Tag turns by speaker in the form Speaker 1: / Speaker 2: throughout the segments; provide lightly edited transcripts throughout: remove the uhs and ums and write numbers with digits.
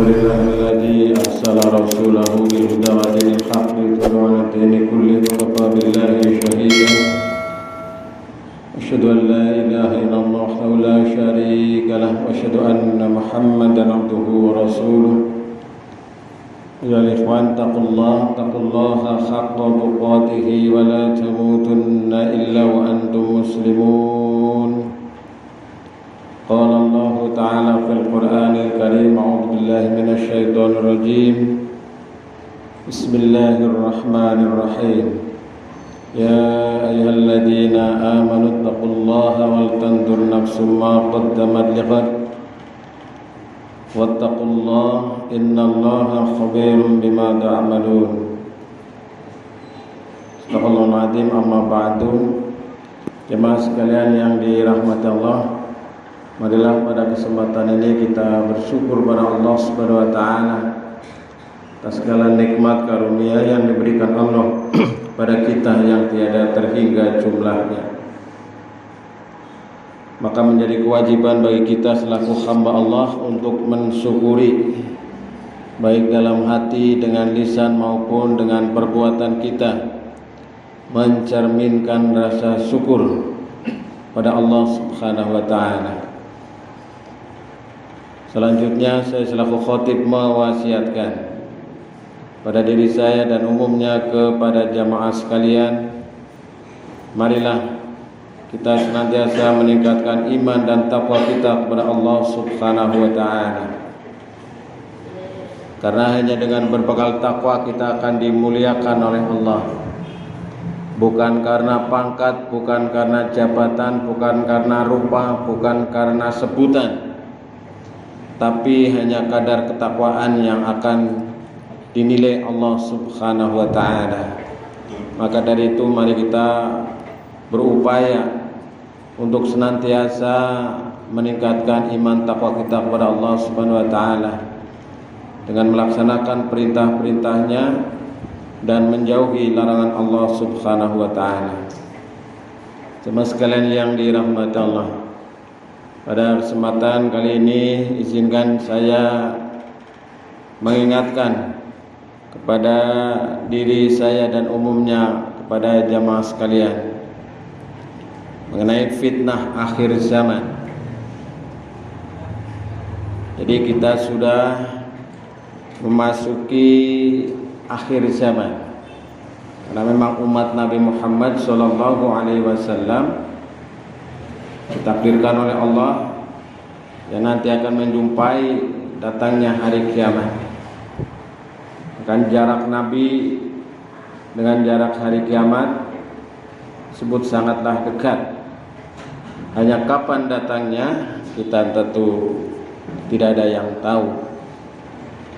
Speaker 1: لله الذي أرسل رسوله بالهدى ودين الحق ليظهره على الدين كله وكفى بالله شهيدا أشهد أن لا إله إلا الله وحده لا شريك له وأشهد أن محمدا عبده ورسوله يا الإخوان اتقوا الله حق تقاته ولا تموتن إلا وأنتم مسلمون قال الله تعالى في القرآن الكريم أعوذ بالله من الشيطان الرجيم بسم الله الرحمن الرحيم يا أيها الذين آمنوا اتقوا الله ولتنظر نفس ما قدمت لغد واتقوا الله إن الله خبير بما تعملون Astagfirullahaladzim, amma ba'du. Jemaah sekalian yang dirahmati Allah, marilah pada kesempatan ini kita bersyukur pada Allah Subhanahu wa taala atas segala nikmat karunia yang diberikan Allah pada kita yang tiada terhingga jumlahnya. Maka menjadi kewajiban bagi kita selaku hamba Allah untuk mensyukuri, baik dalam hati, dengan lisan maupun dengan perbuatan kita, mencerminkan rasa syukur pada Allah Subhanahu wa taala. Selanjutnya saya selaku khatib mewasiatkan pada diri saya dan umumnya kepada jamaah sekalian, marilah kita senantiasa meningkatkan iman dan takwa kita kepada Allah Subhanahu wa taala. Karena hanya dengan berbekal takwa kita akan dimuliakan oleh Allah. Bukan karena pangkat, bukan karena jabatan, bukan karena rupa, bukan karena sebutan, tapi hanya kadar ketakwaan yang akan dinilai Allah Subhanahu wa taala. Maka dari itu mari kita berupaya untuk senantiasa meningkatkan iman takwa kita kepada Allah Subhanahu wa taala dengan melaksanakan perintah-perintahnya dan menjauhi larangan Allah Subhanahu wa taala. Jemaah sekalian yang dirahmati Allah, pada kesempatan kali ini izinkan saya mengingatkan kepada diri saya dan umumnya kepada jamaah sekalian mengenai fitnah akhir zaman. Jadi kita sudah memasuki akhir zaman, karena memang umat Nabi Muhammad sallallahu alaihi wasallam ditakdirkan oleh Allah yang nanti akan menjumpai datangnya hari kiamat. Bahkan jarak Nabi dengan jarak hari kiamat disebut sangatlah dekat. Hanya kapan datangnya kita tentu tidak ada yang tahu.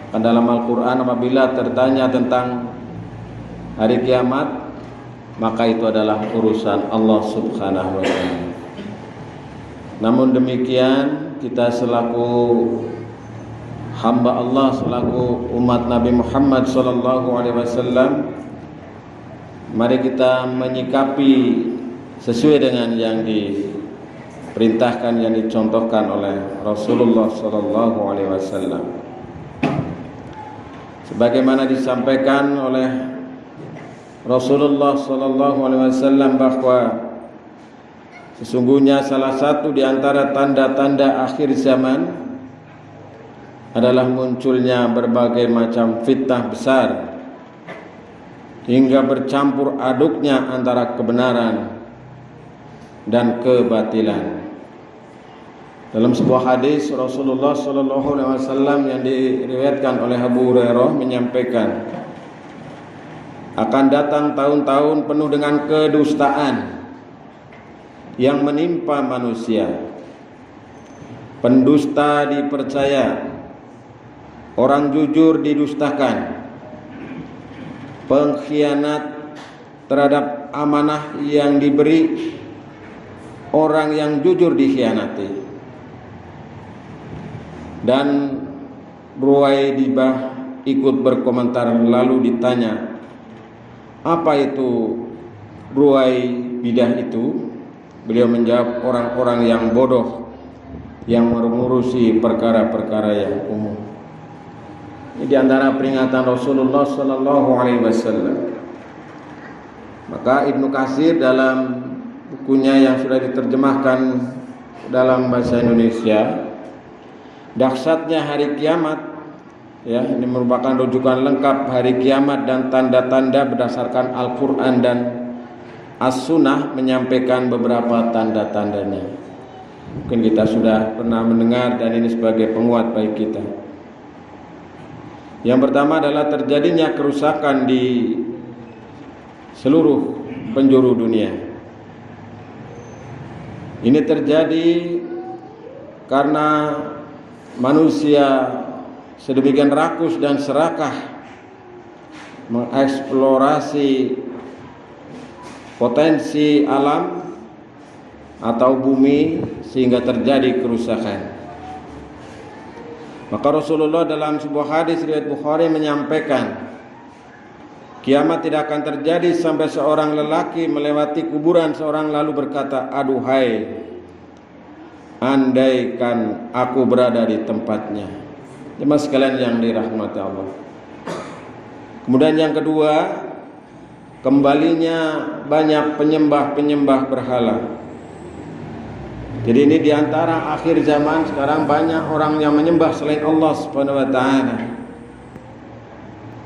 Speaker 1: Dan dalam Al-Quran apabila tertanya tentang hari kiamat, maka itu adalah urusan Allah Subhanahu wa taala. Namun demikian, kita selaku hamba Allah, selaku umat Nabi Muhammad sallallahu alaihi wasallam, mari kita menyikapi sesuai dengan yang diperintahkan, yang dicontohkan oleh Rasulullah sallallahu alaihi wasallam. Sebagaimana disampaikan oleh Rasulullah sallallahu alaihi wasallam bahwa sesungguhnya salah satu di antara tanda-tanda akhir zaman adalah munculnya berbagai macam fitnah besar hingga bercampur aduknya antara kebenaran dan kebatilan. Dalam sebuah hadis Rasulullah sallallahu alaihi wasallam yang diriwayatkan oleh Abu Hurairah menyampaikan, akan datang tahun-tahun penuh dengan kedustaan yang menimpa manusia. Pendusta dipercaya, orang jujur didustakan, pengkhianat terhadap amanah yang diberi, orang yang jujur dikhianati. Dan Ruwaidibah ikut berkomentar lalu ditanya, apa itu Ruwaibidah itu? Beliau menjawab, orang-orang yang bodoh yang mengurusi perkara-perkara yang umum. Ini diantara peringatan Rasulullah Sallallahu Alaihi Wasallam. Maka Ibnu Katsir dalam bukunya yang sudah diterjemahkan dalam bahasa Indonesia, dahsyatnya hari kiamat, ya, ini merupakan rujukan lengkap hari kiamat dan tanda-tanda berdasarkan Al-Quran dan As-Sunnah, menyampaikan beberapa tanda-tandanya. Mungkin kita sudah pernah mendengar dan ini sebagai penguat bagi kita. Yang pertama adalah terjadinya kerusakan di seluruh penjuru dunia. Ini terjadi karena manusia sedemikian rakus dan serakah mengeksplorasi potensi alam atau bumi sehingga terjadi kerusakan. Maka Rasulullah dalam sebuah hadis riwayat Bukhari menyampaikan, kiamat tidak akan terjadi sampai seorang lelaki melewati kuburan seorang lalu berkata, aduhai, andaikan aku berada di tempatnya. Jemaah sekalian yang dirahmati Allah. Kemudian yang kedua, kembalinya banyak penyembah-penyembah berhala. Jadi ini diantara akhir zaman sekarang banyak orang yang menyembah selain Allah Subhanahu wa taala.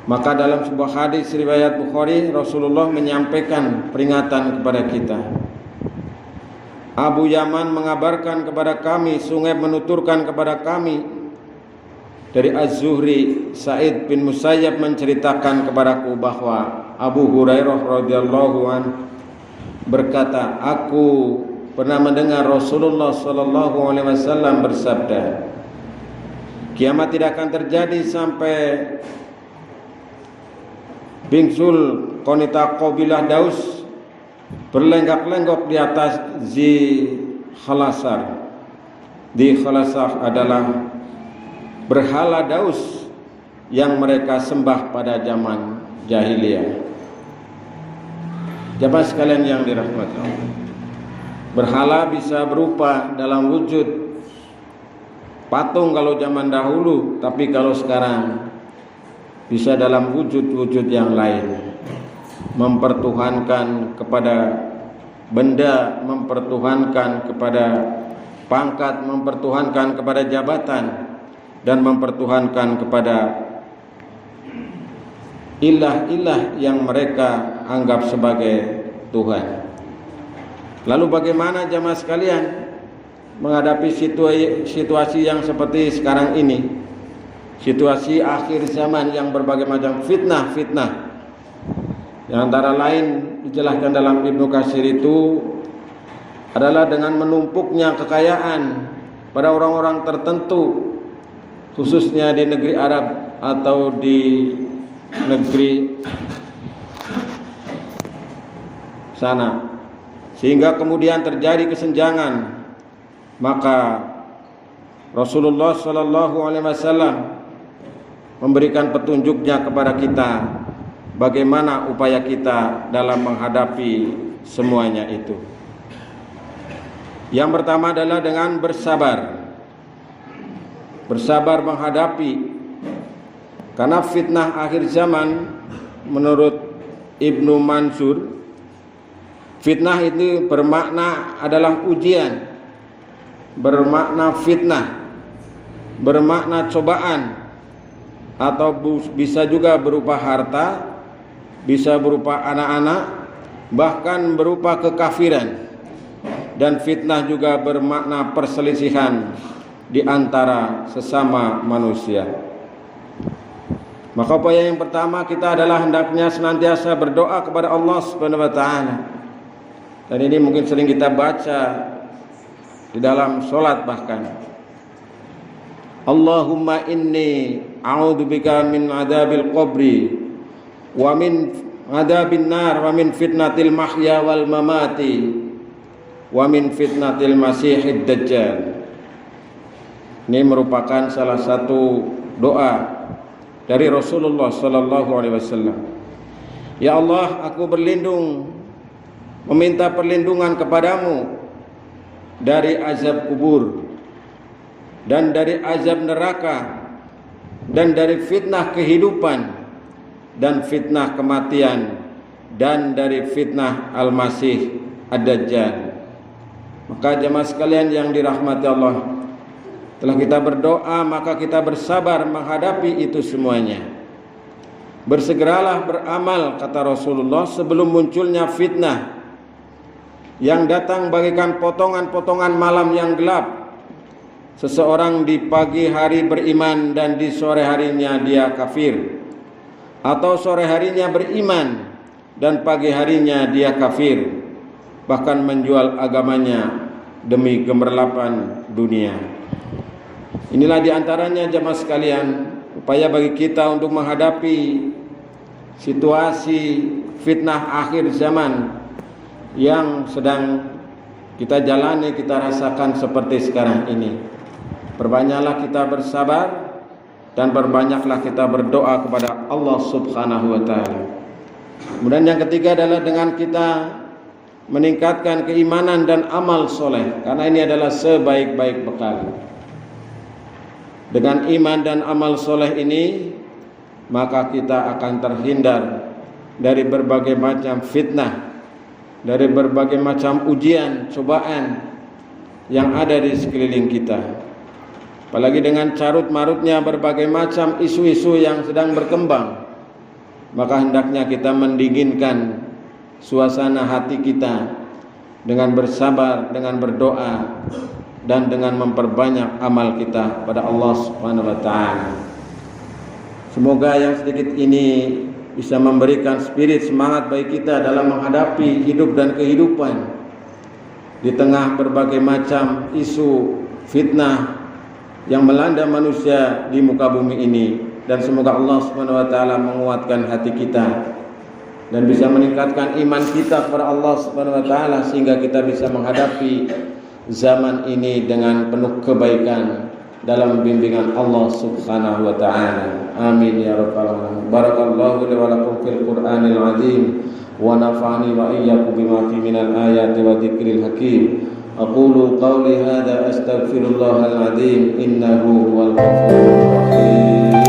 Speaker 1: Maka dalam sebuah hadis riwayat Bukhari, Rasulullah menyampaikan peringatan kepada kita. Abu Yaman mengabarkan kepada kami, Sungai menuturkan kepada kami dari Az-Zuhri, Sa'id bin Musayyab menceritakan kepadaku bahwa Abu Hurairah radhiyallahu anhu berkata, aku pernah mendengar Rasulullah sallallahu alaihi wasallam bersabda, kiamat tidak akan terjadi sampai bingsul konita qabilah Daus berlenggak-lenggok di atas Zi Khalasar. Di Khalasar adalah berhala Daus yang mereka sembah pada zaman jahiliyah. Jemaah sekalian yang dirahmati Allah, berhala bisa berupa dalam wujud patung kalau zaman dahulu, tapi kalau sekarang bisa dalam wujud-wujud yang lain, mempertuhankan kepada benda, mempertuhankan kepada pangkat, mempertuhankan kepada jabatan, dan mempertuhankan kepada ilah-ilah yang mereka anggap sebagai Tuhan. Lalu bagaimana jamaah sekalian menghadapi situasi yang seperti sekarang ini? Situasi akhir zaman yang berbagai macam fitnah-fitnah. Yang antara lain dijelaskan dalam Ibnu Katsir itu adalah dengan menumpuknya kekayaan pada orang-orang tertentu, khususnya di negeri Arab atau di negeri sana, sehingga kemudian terjadi kesenjangan. Maka Rasulullah sallallahu alaihi wasallam memberikan petunjuknya kepada kita bagaimana upaya kita dalam menghadapi semuanya itu. Yang pertama adalah dengan bersabar. Bersabar menghadapi, karena fitnah akhir zaman menurut Ibnu Mansur, fitnah itu bermakna adalah ujian, bermakna fitnah, bermakna cobaan, atau bisa juga berupa harta, bisa berupa anak-anak, bahkan berupa kekafiran. Dan fitnah juga bermakna perselisihan di antara sesama manusia. Maka upaya yang pertama kita adalah hendaknya senantiasa berdoa kepada Allah Subhanahu wa taala. Dan ini mungkin sering kita baca di dalam sholat bahkan. Allahumma inni a'udzubika min adzabil qabri wa min adzabin nar wa min fitnatil mahya wal mamati wa min fitnatil masihid dajjal. Ini merupakan salah satu doa dari Rasulullah sallallahu alaihi wasallam. Ya Allah, aku berlindung, meminta perlindungan kepadamu dari azab kubur dan dari azab neraka dan dari fitnah kehidupan dan fitnah kematian dan dari fitnah Al-Masih Ad-Dajjal. Maka jemaah sekalian yang dirahmati Allah, setelah kita berdoa maka kita bersabar menghadapi itu semuanya. Bersegeralah beramal, kata Rasulullah, sebelum munculnya fitnah yang datang bagaikan potongan-potongan malam yang gelap. Seseorang di pagi hari beriman dan di sore harinya dia kafir, atau sore harinya beriman dan pagi harinya dia kafir, bahkan menjual agamanya demi gemerlapan dunia. Inilah diantaranya jemaah sekalian upaya bagi kita untuk menghadapi situasi fitnah akhir zaman yang sedang kita jalani, kita rasakan seperti sekarang ini. Perbanyaklah kita bersabar dan perbanyaklah kita berdoa kepada Allah Subhanahu wa taala. Kemudian yang ketiga adalah dengan kita meningkatkan keimanan dan amal soleh, karena ini adalah sebaik-baik bekal. Dengan iman dan amal soleh ini, maka kita akan terhindar dari berbagai macam fitnah, dari berbagai macam ujian, cobaan yang ada di sekeliling kita. Apalagi dengan carut marutnya berbagai macam isu-isu yang sedang berkembang, maka hendaknya kita mendinginkan suasana hati kita dengan bersabar, dengan berdoa, dan dengan memperbanyak amal kita pada Allah Subhanahu wa taala. Semoga yang sedikit ini bisa memberikan spirit semangat bagi kita dalam menghadapi hidup dan kehidupan di tengah berbagai macam isu fitnah yang melanda manusia di muka bumi ini. Dan semoga Allah Subhanahu wa taala menguatkan hati kita dan bisa meningkatkan iman kita kepada Allah Subhanahu wa taala sehingga kita bisa menghadapi zaman ini dengan penuh kebaikan dalam bimbingan Allah Subhanahu wa taala. Amin ya rabbal alamin. Barakallahu li wa lakum fil Qur'anil azim wa nafa'ani wa iyyakum bima fi minal ayati wa dzikril hakim. Aqulu qawli hadza astaghfirullahal azim innahu huwal ghafurur rahim.